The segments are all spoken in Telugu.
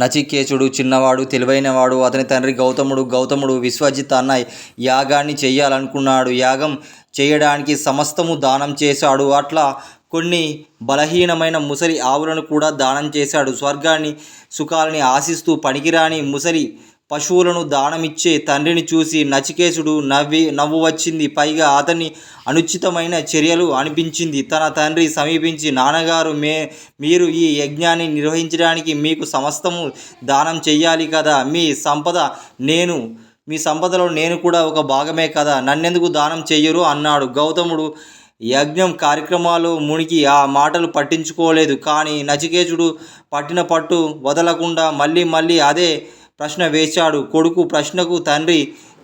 నచికేతుడు చిన్నవాడు, తెలివైనవాడు. అతని తండ్రి గౌతముడు విశ్వజిత్ అన్న యాగాన్ని చెయ్యాలనుకున్నాడు. యాగం చేయడానికి సమస్తము దానం చేశాడు. అట్లా కొన్ని బలహీనమైన ముసలి ఆవులను కూడా దానం చేశాడు. స్వర్గాన్ని సుఖాలని ఆశిస్తూ పనికిరాని ముసలి పశువులను దానమిచ్చే తండ్రిని చూసి నచికేతుడు నవ్వు వచ్చింది. పైగా అతన్ని అనుచితమైన చర్యలు అనిపించింది. తన తండ్రి సమీపించి, నాన్నగారు, మీరు ఈ యజ్ఞాన్ని నిర్వహించడానికి మీకు సమస్తము దానం చెయ్యాలి కదా. మీ సంపదలో నేను కూడా ఒక భాగమే కదా, నన్నెందుకు దానం చెయ్యరు అన్నాడు. గౌతముడు యజ్ఞం కార్యక్రమాలు మునిగి ఆ మాటలు పట్టించుకోలేదు. కానీ నచికేతుడు పట్టిన పట్టు వదలకుండా మళ్ళీ అదే ప్రశ్న వేశాడు. కొడుకు ప్రశ్నకు తండ్రి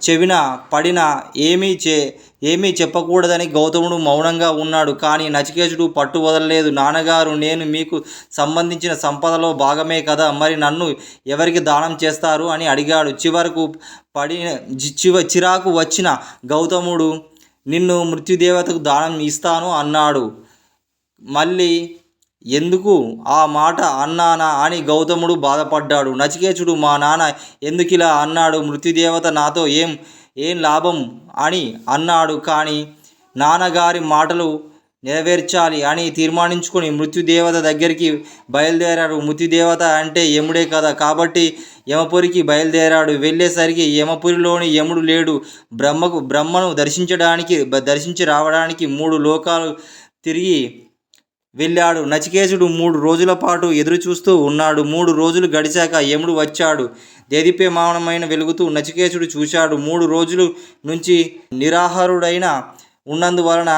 చెవిన పడిన ఏమీ చెప్పకూడదని గౌతముడు మౌనంగా ఉన్నాడు. కానీ నచికేతుడు పట్టు వదలలేదు. నాన్నగారు, నేను మీకు సంబంధించిన సంపదలో భాగమే కదా, మరి నన్ను ఎవరికి దానం చేస్తారు అని అడిగాడు. చిరాకు వచ్చిన గౌతముడు, నిన్ను మృత్యుదేవతకు దానం ఇస్తాను అన్నాడు. మళ్ళీ ఎందుకు ఆ మాట అన్నానా అని గౌతముడు బాధపడ్డాడు. నచికేతుడు, మా నాన్న ఎందుకిలా అన్నాడు, మృత్యుదేవత నాతో ఏం లాభం అని అన్నాడు. కానీ నాన్నగారి మాటలు నెరవేర్చాలి అని తీర్మానించుకొని మృత్యుదేవత దగ్గరికి బయలుదేరాడు. మృత్యుదేవత అంటే యముడే కదా, కాబట్టి యమపురికి బయలుదేరాడు. వెళ్ళేసరికి యమపురిలోని యముడు లేడు. బ్రహ్మను దర్శించి రావడానికి 3 లోకాలు తిరిగి వెళ్ళాడు. నచికేతుడు 3 రోజుల పాటు ఎదురు చూస్తూ ఉన్నాడు. 3 రోజులు గడిచాక యముడు వచ్చాడు. దేదీప్యమానమైన వెలుగుతూ నచికేతుడు చూశాడు. 3 రోజుల నుంచి నిరాహారుడైన ఉన్నందువలన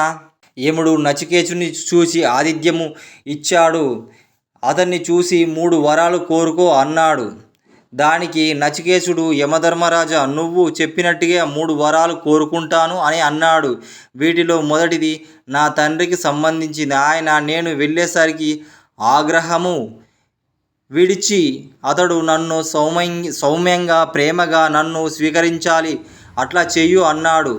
యముడు నచికేతుడిని చూసి ఆతిథ్యము ఇచ్చాడు. అతన్ని చూసి 3 వరాలు కోరుకో అన్నాడు. దానికి నచికేతుడు, యమధర్మరాజా, నువ్వు చెప్పినట్టుగా 3 వరాలు కోరుకుంటాను అని అన్నాడు. వీటిలో మొదటిది నా తండ్రికి సంబంధించింది. నేను వెళ్ళేసరికి ఆగ్రహము విడిచి అతడు నన్ను సౌమ్యంగా ప్రేమగా నన్ను స్వీకరించాలి, అట్లా చెయ్యు అన్నాడు.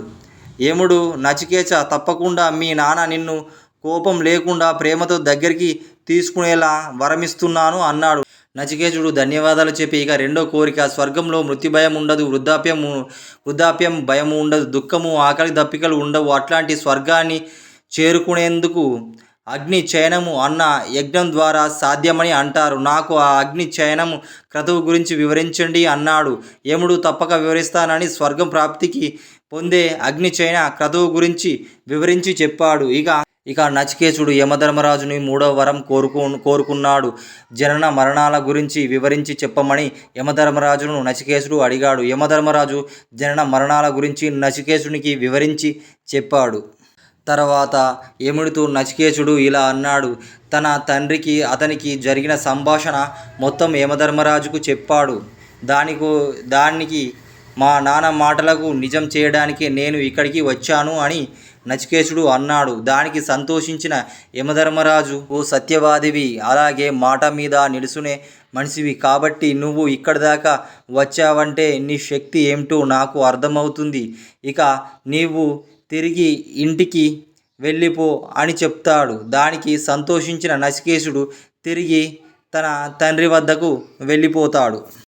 యముడు, నచికేత, తప్పకుండా మీ నాన్న నిన్ను కోపం లేకుండా ప్రేమతో దగ్గరికి తీసుకునేలా వరమిస్తున్నాను అన్నాడు. నచికేతుడు ధన్యవాదాలు చెప్పి ఇక రెండో కోరిక, స్వర్గంలో మృత్యుభయం ఉండదు, వృద్ధాప్యం భయం ఉండదు, దుఃఖము ఆకలి దప్పికలు ఉండవు. అట్లాంటి స్వర్గాన్ని చేరుకునేందుకు అగ్ని చయనము అన్న యజ్ఞం ద్వారా సాధ్యమని అంటారు. నాకు ఆ అగ్ని చయనము క్రతువు గురించి వివరించండి అన్నాడు. యముడు తప్పక వివరిస్తానని స్వర్గం ప్రాప్తికి పొందే అగ్ని చయన క్రతువు గురించి వివరించి చెప్పాడు. ఇక నచికేతుడు యమధర్మరాజుని 3వ వరం కోరుకున్నాడు. జనన మరణాల గురించి వివరించి చెప్పమని యమధర్మరాజును నచికేతుడు అడిగాడు. యమధర్మరాజు జనన మరణాల గురించి నచికేతునికి వివరించి చెప్పాడు. తర్వాత యముడితో నచికేతుడు ఇలా అన్నాడు. తన తండ్రికి అతనికి జరిగిన సంభాషణ మొత్తం యమధర్మరాజుకు చెప్పాడు. దానికి మా నాన్న మాటలకు నిజం చేయడానికి నేను ఇక్కడికి వచ్చాను అని నచికేతుడు అన్నాడు. దానికి సంతోషించిన యమధర్మరాజు, ఓ సత్యవాదివి, అలాగే మాట మీద నిలుసునే మనిషివి కాబట్టి నువ్వు ఇక్కడి దాకా వచ్చావంటే నీ శక్తి ఏమిటో నాకు అర్థమవుతుంది. ఇక నీవు తిరిగి ఇంటికి వెళ్ళిపో అని చెప్తాడు. దానికి సంతోషించిన నచికేతుడు తిరిగి తన తండ్రి వద్దకు వెళ్ళిపోతాడు.